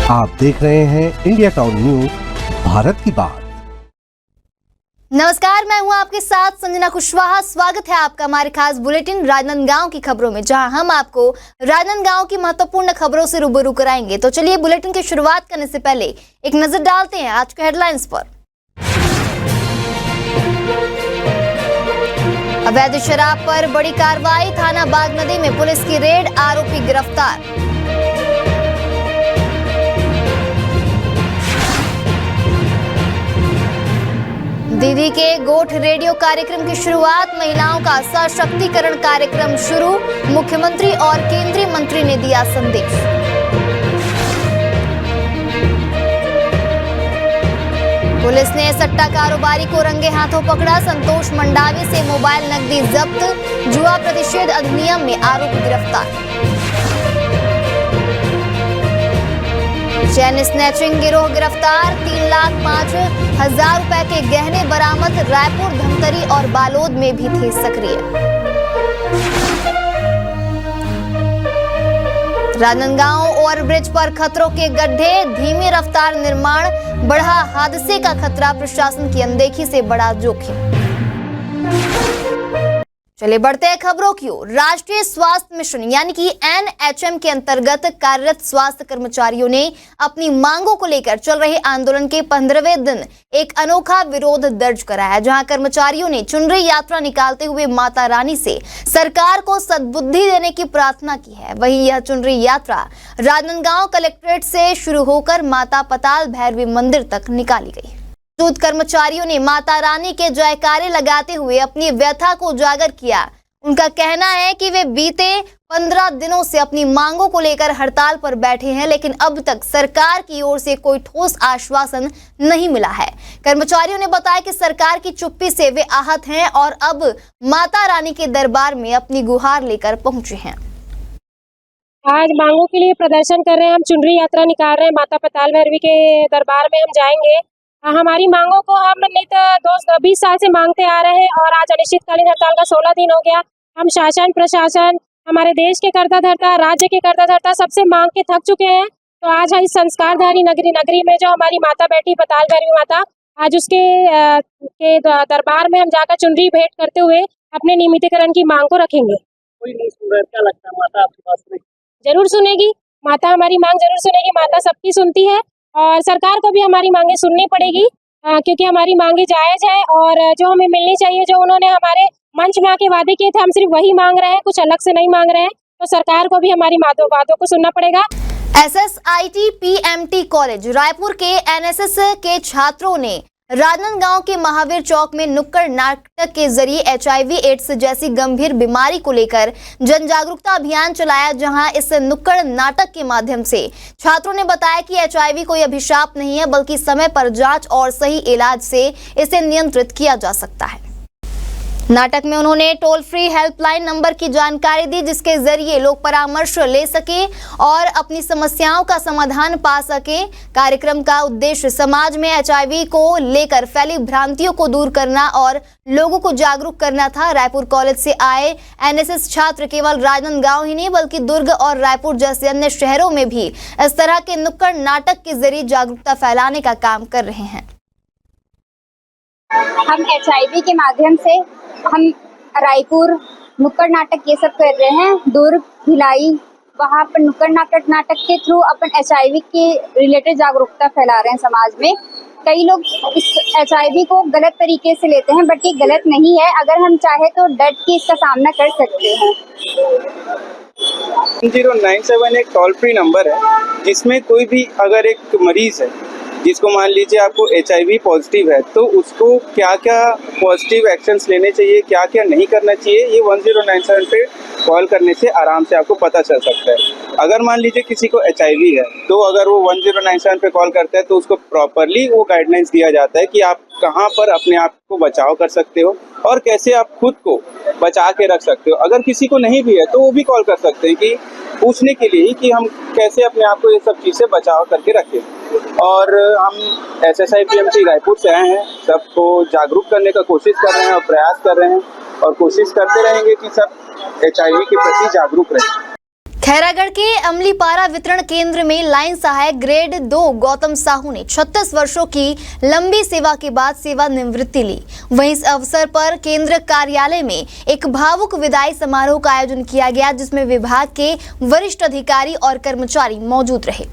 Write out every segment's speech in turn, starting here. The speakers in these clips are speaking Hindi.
आप देख रहे हैं इंडिया टाउन न्यूज, भारत की बात। नमस्कार, मैं हूं आपके साथ संजना कुशवाहा। स्वागत है आपका हमारे खास बुलेटिन राजनांदगांव की खबरों में, जहां हम आपको राजनांदगांव की महत्वपूर्ण खबरों से रूबरू कराएंगे। तो चलिए बुलेटिन की शुरुआत करने से पहले एक नजर डालते हैं आज के हेडलाइंस पर। अवैध शराब पर बड़ी कार्रवाई, थाना बाग नदी में पुलिस की रेड, आरोपी गिरफ्तार। दीदी के गोठ रेडियो कार्यक्रम की शुरुआत, महिलाओं का सशक्तिकरण कार्यक्रम शुरू, मुख्यमंत्री और केंद्रीय मंत्री ने दिया संदेश। पुलिस ने सट्टा कारोबारी को रंगे हाथों पकड़ा, संतोष मंडावी से मोबाइल नकदी जब्त, जुआ प्रतिषेध अधिनियम में आरोपी गिरफ्तार। चैन स्नैचिंग गिरोह गिरफ्तार, 3,05,000 रुपए के गहने बरामद, रायपुर, धमतरी और बालोद में भी थे सक्रिय। राजनांदगांव ओवरब्रिज पर खतरों के गड्ढे, धीमी रफ्तार निर्माण, बढ़ा हादसे का खतरा, प्रशासन की अनदेखी से बड़ा जोखिम। चलिए बढ़ते हैं खबरों की ओर। राष्ट्रीय स्वास्थ्य मिशन यानी कि NHM के अंतर्गत कार्यरत स्वास्थ्य कर्मचारियों ने अपनी मांगों को लेकर चल रहे आंदोलन के 15वें दिन एक अनोखा विरोध दर्ज कराया, जहां कर्मचारियों ने चुनरी यात्रा निकालते हुए माता रानी से सरकार को सद्बुद्धि देने की प्रार्थना की है। वहीं यह चुनरी यात्रा राजनांदगांव कलेक्ट्रेट से शुरू होकर माता पताल भैरवी मंदिर तक निकाली गई। कर्मचारियों ने माता रानी के जयकारे लगाते हुए अपनी व्यथा को उजागर किया। उनका कहना है कि वे बीते 15 दिनों से अपनी मांगों को लेकर हड़ताल पर बैठे हैं, लेकिन अब तक सरकार की ओर से कोई ठोस आश्वासन नहीं मिला है। कर्मचारियों ने बताया कि सरकार की चुप्पी से वे आहत हैं और अब माता रानी के दरबार में अपनी गुहार लेकर पहुंचे हैं। आज मांगों के लिए प्रदर्शन कर रहे हैं, हम चुनरी यात्रा निकाल रहे हैं। माता पताल भैरवी के दरबार में हम जाएंगे। हमारी मांगों को हम नहीं तो 20 साल से मांगते आ रहे हैं और आज अनिश्चितकालीन हड़ताल का 16 दिन हो गया। हम शासन प्रशासन, हमारे देश के कर्ता धर्ता, राज्य के कर्ता धर्ता सबसे मांग के थक चुके हैं। तो आज इस संस्कारधारी नगरी में जो हमारी माता बैठी पताल भैरवी माता, आज उसके के दरबार में हम जाकर चुनरी भेंट करते हुए अपने नियमितीकरण की मांग को रखेंगे। कोई नहीं सुन रहा, क्या लगता है माता आपके पास में? जरूर सुनेगी माता, हमारी मांग जरूर सुनेगी। माता सबकी सुनती है और सरकार को भी हमारी मांगे सुननी पड़ेगी, क्योंकि हमारी मांगे जायज है और जो हमें मिलनी चाहिए, जो उन्होंने हमारे मंच में आके वादे किए थे, हम सिर्फ वही मांग रहे हैं, कुछ अलग से नहीं मांग रहे हैं। तो सरकार को भी हमारी वादों को सुनना पड़ेगा। SSIT PMT कॉलेज रायपुर के NSS के छात्रों ने राजनांदगांव के महावीर चौक में नुक्कड़ नाटक के जरिए HIV एड्स जैसी गंभीर बीमारी को लेकर जन जागरूकता अभियान चलाया, जहां इस नुक्कड़ नाटक के माध्यम से छात्रों ने बताया कि HIV कोई अभिशाप नहीं है, बल्कि समय पर जांच और सही इलाज से इसे नियंत्रित किया जा सकता है। नाटक में उन्होंने टोल फ्री हेल्पलाइन नंबर की जानकारी दी, जिसके जरिए लोग परामर्श ले सके और अपनी समस्याओं का समाधान पा सके। कार्यक्रम का उद्देश्य समाज में HIV को लेकर फैली भ्रांतियों को दूर करना और लोगों को जागरूक करना था। रायपुर कॉलेज से आए NSS छात्र केवल राजनांदगांव ही नहीं, बल्कि दुर्ग और रायपुर जैसे अन्य शहरों में भी इस तरह के नुक्कड़ नाटक के जरिए जागरूकता फैलाने का काम कर रहे हैं। हम HIV के माध्यम से हम रायपुर नुक्कड़ नाटक ये सब कर रहे हैं। दुर्ग, भिलाई, वहाँ पर नुक्कड़ नाटक के थ्रू अपन HIV के रिलेटेड जागरूकता फैला रहे हैं समाज में। कई लोग इस HIV को गलत तरीके से लेते हैं, बट ये गलत नहीं है। अगर हम चाहे तो डट के इसका सामना कर सकते हैं। 097 एक टोल फ्री नंबर है, जिसमें कोई भी अगर एक मरीज है जिसको मान लीजिए आपको HIV पॉजिटिव है, तो उसको क्या क्या पॉजिटिव एक्शंस लेने चाहिए, क्या क्या नहीं करना चाहिए, ये 1097 पे कॉल करने से आराम से आपको पता चल सकता है। अगर मान लीजिए किसी को HIV है, तो अगर वो 1097 पे कॉल करता है तो उसको प्रॉपरली वो गाइडलाइंस दिया जाता है कि आप कहाँ पर अपने आप को बचाव कर सकते हो और कैसे आप खुद को बचा के रख सकते हो। अगर किसी को नहीं भी है तो वो भी कॉल कर सकते हैं कि पूछने के लिए कि हम कैसे अपने आप को ये सब चीज़ से बचाव करके रखें। और हम SSI PMT रायपुर से आए हैं, सबको जागरूक करने का कोशिश कर रहे हैं और प्रयास कर रहे हैं और कोशिश करते रहेंगे कि सब HIV के प्रति जागरूक रहें। खैरागढ़ के अमलीपारा वितरण केंद्र में लाइन सहायक ग्रेड 2 गौतम साहू ने 36 वर्षों की लंबी सेवा के बाद सेवानिवृत्ति ली। वहीं इस अवसर पर केंद्र कार्यालय में एक भावुक विदाई समारोह का आयोजन किया गया, जिसमें विभाग के वरिष्ठ अधिकारी और कर्मचारी मौजूद रहे।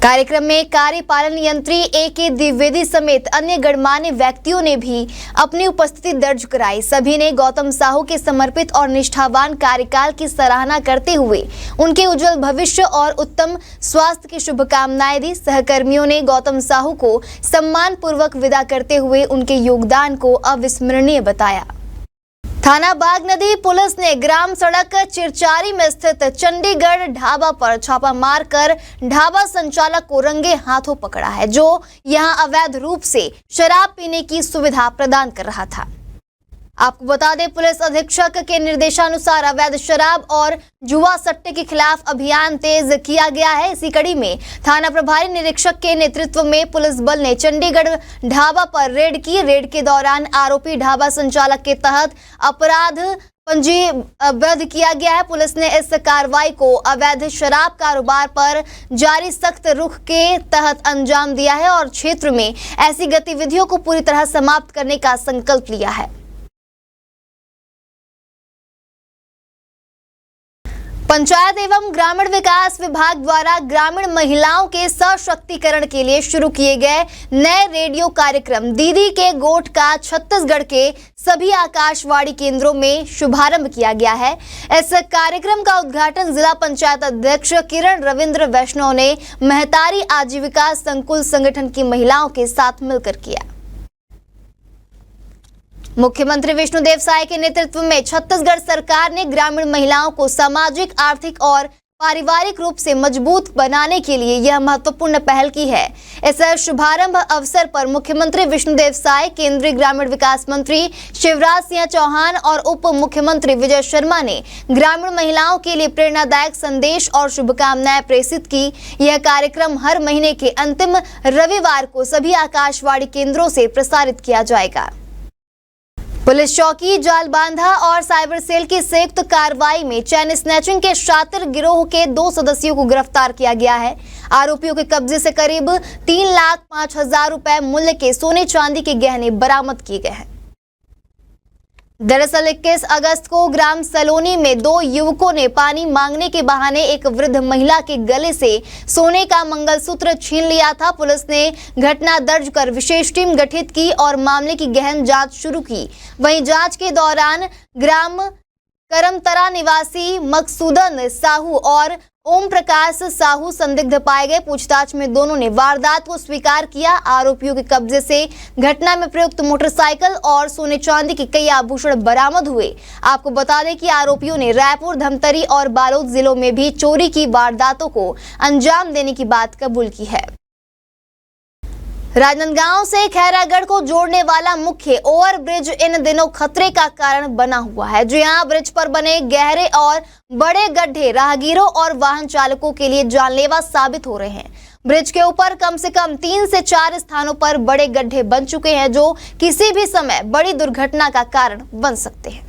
कार्यक्रम में कार्यपालन यंत्री A.K. द्विवेदी समेत अन्य गणमान्य व्यक्तियों ने भी अपनी उपस्थिति दर्ज कराई। सभी ने गौतम साहू के समर्पित और निष्ठावान कार्यकाल की सराहना करते हुए उनके उज्जवल भविष्य और उत्तम स्वास्थ्य की शुभकामनाएं दी। सहकर्मियों ने गौतम साहू को सम्मान पूर्वक विदा करते हुए उनके योगदान को अविस्मरणीय बताया। थाना बागनदी पुलिस ने ग्राम सड़क चिरचारी में स्थित चंडीगढ़ ढाबा पर छापा मारकर ढाबा संचालक को रंगे हाथों पकड़ा है, जो यहां अवैध रूप से शराब पीने की सुविधा प्रदान कर रहा था। आपको बता दें, पुलिस अधीक्षक के निर्देशानुसार अवैध शराब और जुआ सट्टे के खिलाफ अभियान तेज किया गया है। इसी कड़ी में थाना प्रभारी निरीक्षक के नेतृत्व में पुलिस बल ने चंडीगढ़ ढाबा पर रेड की। रेड के दौरान आरोपी ढाबा संचालक के तहत अपराध पंजीबद्ध किया गया है। पुलिस ने इस कार्रवाई को अवैध शराब कारोबार पर जारी सख्त रुख के तहत अंजाम दिया है और क्षेत्र में ऐसी गतिविधियों को पूरी तरह समाप्त करने का संकल्प लिया है। पंचायत एवं ग्रामीण विकास विभाग द्वारा ग्रामीण महिलाओं के सशक्तिकरण के लिए शुरू किए गए नए रेडियो कार्यक्रम दीदी के गोठ का छत्तीसगढ़ के सभी आकाशवाणी केंद्रों में शुभारंभ किया गया है। इस कार्यक्रम का उद्घाटन जिला पंचायत अध्यक्ष किरण रविंद्र वैष्णव ने महतारी आजीविका संकुल संगठन की महिलाओं के साथ मिलकर किया। मुख्यमंत्री विष्णुदेव साय के नेतृत्व में छत्तीसगढ़ सरकार ने ग्रामीण महिलाओं को सामाजिक, आर्थिक और पारिवारिक रूप से मजबूत बनाने के लिए यह महत्वपूर्ण पहल की है। इस शुभारंभ अवसर पर मुख्यमंत्री विष्णुदेव साय, केंद्रीय ग्रामीण विकास मंत्री शिवराज सिंह चौहान और उप मुख्यमंत्री विजय शर्मा ने ग्रामीण महिलाओं के लिए प्रेरणादायक संदेश और शुभकामनाएं प्रेषित की। यह कार्यक्रम हर महीने के अंतिम रविवार को सभी आकाशवाणी केंद्रों से प्रसारित किया जाएगा। पुलिस चौकी जालबांधा और साइबर सेल की संयुक्त कार्रवाई में चैन स्नैचिंग के शातिर गिरोह के 2 सदस्यों को गिरफ्तार किया गया है। आरोपियों के कब्जे से करीब 3,05,000 रुपए मूल्य के सोने चांदी के गहने बरामद किए गए हैं। दरअसल 21 अगस्त को ग्राम सलोनी में 2 युवकों ने पानी मांगने के बहाने एक वृद्ध महिला के गले से सोने का मंगलसूत्र छीन लिया था। पुलिस ने घटना दर्ज कर विशेष टीम गठित की और मामले की गहन जांच शुरू की। वहीं जांच के दौरान ग्राम करमतरा निवासी मकसूदन साहू और ओम प्रकाश साहू संदिग्ध पाए गए। पूछताछ में दोनों ने वारदात को स्वीकार किया। आरोपियों के कब्जे से घटना में प्रयुक्त मोटरसाइकिल और सोने चांदी के कई आभूषण बरामद हुए। आपको बता दें कि आरोपियों ने रायपुर, धमतरी और बालोद जिलों में भी चोरी की वारदातों को अंजाम देने की बात कबूल की है। राजनांदगांव से खैरागढ़ को जोड़ने वाला मुख्य ओवरब्रिज इन दिनों खतरे का कारण बना हुआ है। जी हां, ब्रिज पर बने गहरे और बड़े गड्ढे राहगीरों और वाहन चालकों के लिए जानलेवा साबित हो रहे हैं। ब्रिज के ऊपर कम से कम 3 से 4 स्थानों पर बड़े गड्ढे बन चुके हैं, जो किसी भी समय बड़ी दुर्घटना का कारण बन सकते हैं।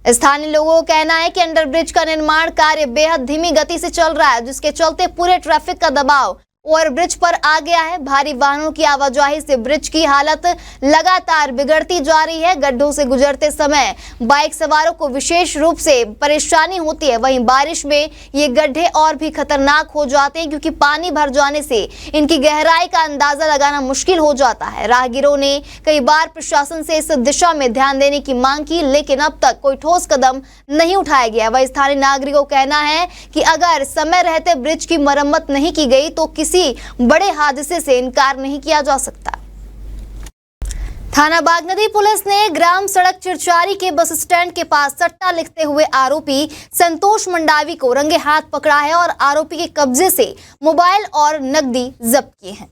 स्थानीय लोगों का कहना है कि अंडरब्रिज का निर्माण कार्य बेहद धीमी गति से चल रहा है, जिसके चलते पूरे ट्रैफिक का दबाव ओवरब्रिज पर आ गया है। भारी वाहनों की आवाजाही से ब्रिज की हालत लगातार बिगड़ती जा रही है। गड्ढों से गुजरते समय बाइक सवारों को विशेष रूप से परेशानी होती है। वहीं बारिश में ये गड्ढे और भी खतरनाक हो जाते हैं, क्योंकि पानी भर जाने से इनकी गहराई का अंदाजा लगाना मुश्किल हो जाता है। राहगीरों ने कई बार प्रशासन से इस दिशा में ध्यान देने की मांग की, लेकिन अब तक कोई ठोस कदम नहीं उठाया गया। वहीं स्थानीय नागरिकों का कहना है कि अगर समय रहते ब्रिज की मरम्मत नहीं की गई तो किसी बड़े हादसे से इनकार नहीं किया जा सकता। थाना बागनदी पुलिस ने ग्राम सड़क चिरचारी के बस स्टैंड के पास सट्टा लिखते हुए आरोपी संतोष मंडावी को रंगे हाथ पकड़ा है और आरोपी के कब्जे से मोबाइल और नकदी जब्त किए हैं।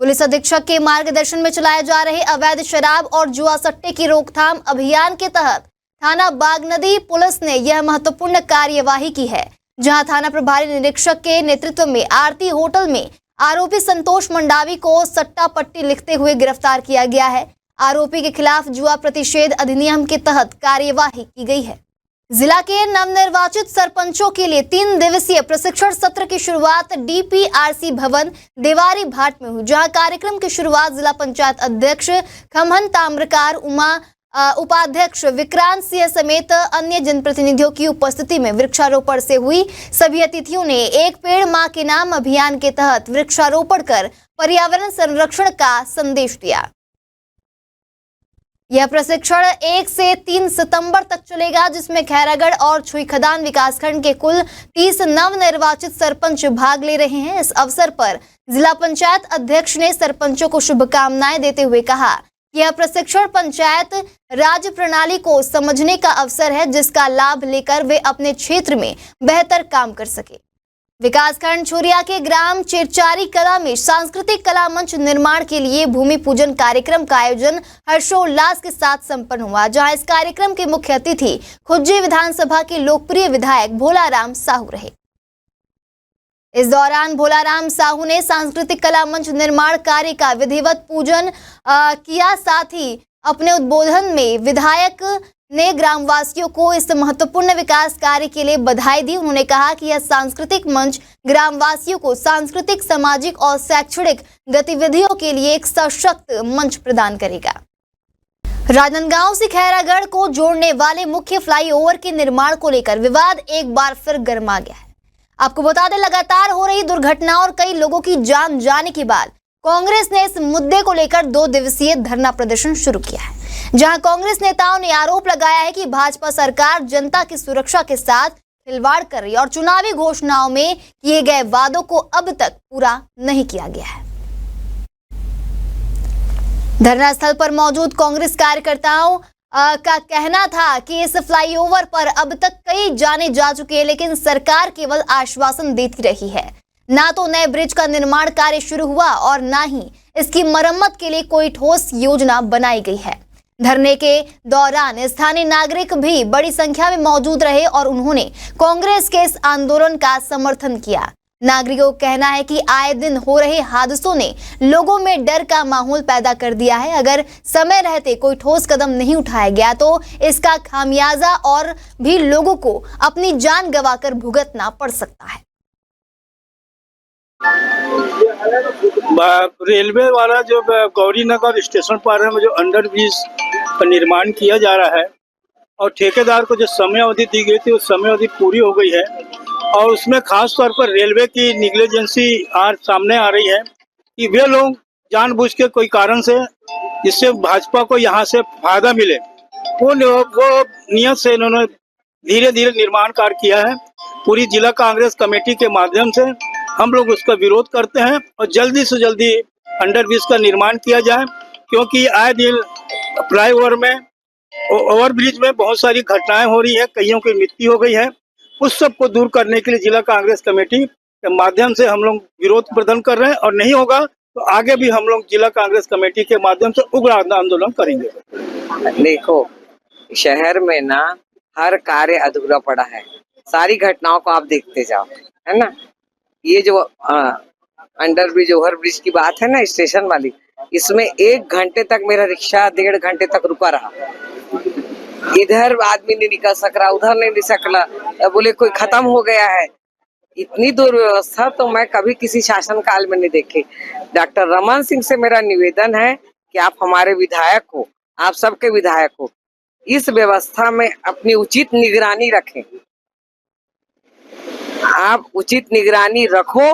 पुलिस अधीक्षक के मार्गदर्शन में चलाए जा रहे अवैध शराब और जुआ सट्टे की रोकथाम अभियान के तहत थाना बागनदी पुलिस ने यह महत्वपूर्ण कार्यवाही की है, जहां थाना प्रभारी निरीक्षक के नेतृत्व में आरती होटल में आरोपी संतोष मंडावी को सट्टा पट्टी लिखते हुए गिरफ्तार किया गया है। आरोपी के खिलाफ जुआ प्रतिषेध अधिनियम के तहत कार्यवाही की गई है। जिला के नवनिर्वाचित सरपंचों के लिए 3 दिवसीय प्रशिक्षण सत्र की शुरुआत डीपीआरसी भवन देवारी भाट में हुई, जहां कार्यक्रम की शुरुआत जिला पंचायत अध्यक्ष खमन ताम्रकार, उपाध्यक्ष विक्रांत सिंह समेत अन्य जनप्रतिनिधियों की उपस्थिति में वृक्षारोपण से हुई। सभी अतिथियों ने एक पेड़ मां के नाम अभियान के तहत वृक्षारोपण कर पर्यावरण संरक्षण का संदेश दिया। यह प्रशिक्षण 1 से 3 सितंबर तक चलेगा, जिसमें खैरागढ़ और छुईखदान विकासखंड के कुल 30 नवनिर्वाचित सरपंच भाग ले रहे हैं। इस अवसर पर जिला पंचायत अध्यक्ष ने सरपंचों को शुभकामनाएं देते हुए कहा कि यह प्रशिक्षण पंचायत राज प्रणाली को समझने का अवसर है, जिसका लाभ लेकर वे अपने क्षेत्र में बेहतर काम कर सके। विकासखंड छुरिया के ग्राम चिरचारी कला में सांस्कृतिक कला मंच निर्माण के लिए भूमि पूजन कार्यक्रम का आयोजन हर्षोल्लास के साथ संपन्न हुआ, जहां इस कार्यक्रम के मुख्य अतिथि खुज्जी विधानसभा के लोकप्रिय विधायक भोलाराम साहू रहे। इस दौरान भोलाराम साहू ने सांस्कृतिक कला मंच निर्माण कार्य का विधिवत पूजन किया। साथ ही अपने उद्बोधन में विधायक ने ग्रामवासियों को इस महत्वपूर्ण विकास कार्य के लिए बधाई दी। उन्होंने कहा कि यह सांस्कृतिक मंच ग्रामवासियों को सांस्कृतिक, सामाजिक और शैक्षणिक गतिविधियों के लिए एक सशक्त मंच प्रदान करेगा। राजनांदगांव से खैरागढ़ को जोड़ने वाले मुख्य फ्लाईओवर के निर्माण को लेकर विवाद एक बार फिर गर्मा गया है। आपको बता दें, लगातार हो रही दुर्घटनाओं और कई लोगों की जान जाने के बाद कांग्रेस ने इस मुद्दे को लेकर 2 दिवसीय धरना प्रदर्शन शुरू किया है, जहां कांग्रेस नेताओं ने आरोप लगाया है कि भाजपा सरकार जनता की सुरक्षा के साथ खिलवाड़ कर रही है और चुनावी घोषणाओं में किए गए वादों को अब तक पूरा नहीं किया गया है। धरना स्थल पर मौजूद कांग्रेस कार्यकर्ताओं का कहना था कि इस फ्लाईओवर पर अब तक कई जाने जा चुके हैं, लेकिन सरकार केवल आश्वासन देती रही है। ना तो नए ब्रिज का निर्माण कार्य शुरू हुआ और ना ही इसकी मरम्मत के लिए कोई ठोस योजना बनाई गई है। धरने के दौरान स्थानीय नागरिक भी बड़ी संख्या में मौजूद रहे और उन्होंने कांग्रेस के इस आंदोलन का समर्थन किया। नागरिकों का कहना है कि आए दिन हो रहे हादसों ने लोगों में डर का माहौल पैदा कर दिया है। अगर समय रहते कोई ठोस कदम नहीं उठाया गया तो इसका खामियाजा और भी लोगों को अपनी जान गंवाकर भुगतना पड़ सकता है। रेलवे वाला जो गौरी नगर स्टेशन पर है, जो अंडर ब्रिज का निर्माण किया जा रहा है और ठेकेदार को जो समय अवधि दी गई थी उस समय अवधि पूरी हो गई है और उसमें खास तौर पर रेलवे की निग्लिजेंसी आज सामने आ रही है कि वे लोग जानबूझ के कोई कारण से जिससे भाजपा को यहाँ से फायदा मिले वो नियत से इन्होंने धीरे धीरे निर्माण कार्य किया है। पूरी जिला कांग्रेस कमेटी के माध्यम से हम लोग उसका विरोध करते हैं और जल्दी से जल्दी अंडर ब्रिज का निर्माण किया जाए, क्योंकि आए दिन फ्लाईओवर में ओवर ब्रिज में बहुत सारी घटनाएं हो रही है, कईयों की मृत्यु हो गई है। उस सब को दूर करने के लिए जिला कांग्रेस कमेटी के माध्यम से हम लोग विरोध प्रदर्शन कर रहे हैं और नहीं होगा तो आगे भी हम लोग जिला कांग्रेस कमेटी के माध्यम से उग्र आंदोलन करेंगे। देखो, शहर में ना हर कार्य अधूरा पड़ा है, सारी घटनाओं को आप देखते जाओ, है ना। ये जो अंडर ब्रिज ओवर ब्रिज की बात है ना, स्टेशन वाली, इसमें 1 घंटे तक मेरा रिक्शा 1.5 घंटे तक रुका रहा। इधर आदमी नहीं निकल सक रहा, उधर नहीं निकल सकला, बोले कोई खत्म हो गया है। इतनी दुर्व्यवस्था तो मैं कभी किसी शासन काल में नहीं देखी। डॉक्टर रमन सिंह से मेरा निवेदन है कि आप हमारे विधायक हो, आप सबके विधायक हो, इस व्यवस्था में अपनी उचित निगरानी रखें। आप उचित निगरानी रखो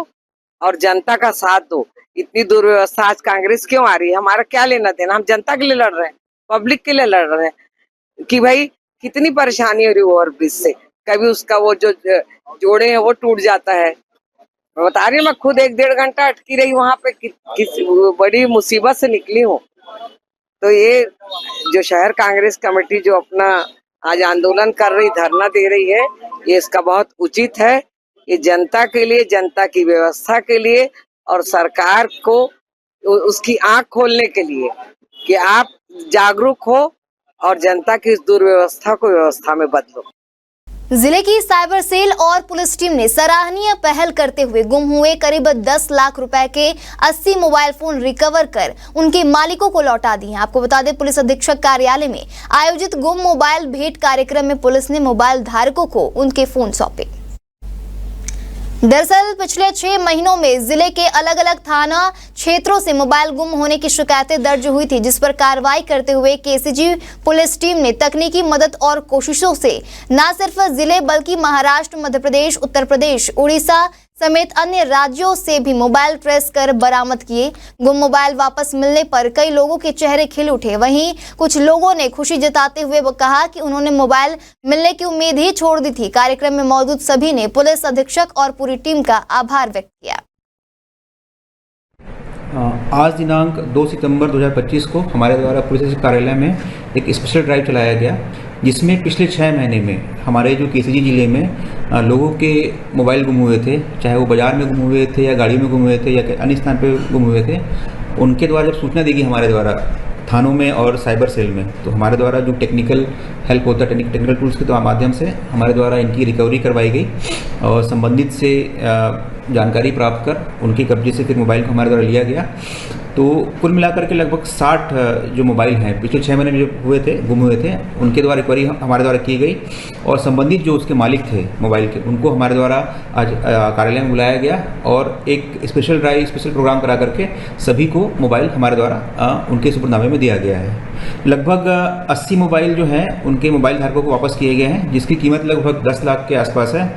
और जनता का साथ दो। इतनी दुर्व्यवस्था आज कांग्रेस क्यों आ रही है? हमारा क्या लेना देना? हम जनता के लिए लड़ रहे हैं, पब्लिक के लिए लड़ रहे हैं कि भाई कितनी परेशानी हो रही है ओवर ब्रिज से। कभी उसका वो जो जोड़े हैं वो टूट जाता है। मैं बता रही हूँ, मैं खुद 1-1.5 घंटा अटकी रही वहां पे, किस बड़ी मुसीबत से निकली हूँ। तो ये जो शहर कांग्रेस कमेटी जो अपना आज आंदोलन कर रही, धरना दे रही है, ये इसका बहुत उचित है। ये जनता के लिए, जनता की व्यवस्था के लिए और सरकार को उसकी आंख खोलने के लिए कि आप जागरूक हो और जनता की इस दुर्व्यवस्था को व्यवस्था में बदलो। जिले की साइबर सेल और पुलिस टीम ने सराहनीय पहल करते हुए गुम हुए करीब 10 लाख रुपए के 80 मोबाइल फोन रिकवर कर उनके मालिकों को लौटा दिए। आपको बता दें, पुलिस अधीक्षक कार्यालय में आयोजित गुम मोबाइल भेंट कार्यक्रम में पुलिस ने मोबाइल धारकों को उनके फोन सौंपे। दरअसल पिछले 6 महीनों में जिले के अलग अलग थाना क्षेत्रों से मोबाइल गुम होने की शिकायतें दर्ज हुई थी, जिस पर कार्रवाई करते हुए केसीजी पुलिस टीम ने तकनीकी मदद और कोशिशों से न सिर्फ जिले बल्कि महाराष्ट्र, मध्य प्रदेश, उत्तर प्रदेश, उड़ीसा समेत अन्य राज्यों से भी मोबाइल ट्रेस कर बरामद किए। गुम मोबाइल वापस मिलने पर कई लोगों के चेहरे खिल उठे। वहीं कुछ लोगों ने खुशी जताते हुए वो कहा कि उन्होंने मोबाइल मिलने की उम्मीद ही छोड़ दी थी। कार्यक्रम में मौजूद सभी ने पुलिस अधीक्षक और पूरी टीम का आभार व्यक्त किया। आज दिनांक 2 सितंबर 2025 को हमारे द्वारा पुलिस अधीक्षक कार्यालय में एक स्पेशल ड्राइव चलाया गया, जिसमें पिछले 6 महीने में हमारे जो केसीजी जिले में लोगों के मोबाइल गुम हुए थे, चाहे वो बाज़ार में गुम हुए थे या गाड़ी में गुम हुए थे या अन्य स्थान पे गुम हुए थे, उनके द्वारा जब सूचना दी गई हमारे द्वारा थानों में और साइबर सेल में, तो हमारे द्वारा जो टेक्निकल हेल्प होता है, टेक्निकल टूल्स के माध्यम से हमारे द्वारा इनकी रिकवरी करवाई गई और संबंधित से जानकारी प्राप्त कर उनके कब्जे से फिर मोबाइल को हमारे द्वारा लिया गया। तो कुल मिलाकर के लगभग 60 जो मोबाइल हैं पिछले 6 महीने में जो हुए थे, गुम हुए थे, उनके द्वारा रिकवरी हमारे द्वारा की गई और संबंधित जो उसके मालिक थे मोबाइल के, उनको हमारे द्वारा आज कार्यालय में बुलाया गया और एक स्पेशल ड्राइव, स्पेशल प्रोग्राम करा करके सभी को मोबाइल हमारे द्वारा उनके सुपुर्दनामे में दिया गया है। लगभग 80 मोबाइल जो हैं उनके मोबाइल धारकों को वापस किए गए हैं, जिसकी कीमत लगभग 10 लाख के आसपास है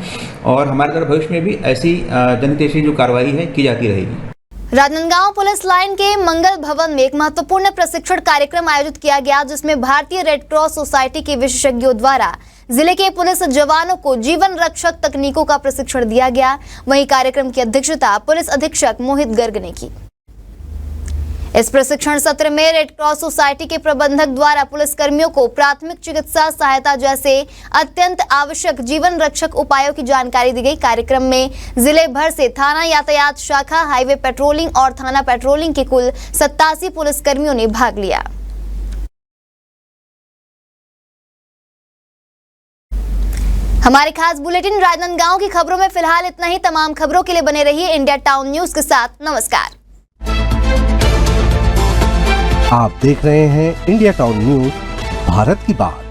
और हमारे द्वारा भविष्य में भी ऐसी जनहितैषी जो कार्रवाई है की जाती रहेगी। राजनांदगांव पुलिस लाइन के मंगल भवन में एक महत्वपूर्ण प्रशिक्षण कार्यक्रम आयोजित किया गया, जिसमें भारतीय रेड क्रॉस सोसाइटी के विशेषज्ञों द्वारा जिले के पुलिस जवानों को जीवन रक्षक तकनीकों का प्रशिक्षण दिया गया। वहीं कार्यक्रम की अध्यक्षता पुलिस अधीक्षक मोहित गर्ग ने की। इस प्रशिक्षण सत्र में रेड क्रॉस सोसाइटी के प्रबंधक द्वारा पुलिस कर्मियों को प्राथमिक चिकित्सा सहायता जैसे अत्यंत आवश्यक जीवन रक्षक उपायों की जानकारी दी गई। कार्यक्रम में जिले भर से थाना यातायात शाखा, हाईवे पेट्रोलिंग और थाना पेट्रोलिंग के कुल 87 पुलिस कर्मियों ने भाग लिया। हमारे खास बुलेटिन राजनांदगांव की खबरों में फिलहाल इतना ही। तमाम खबरों के लिए बने रहिए इंडिया टाउन न्यूज के साथ। नमस्कार। आप देख रहे हैं इंडिया टाउन न्यूज, भारत की बात।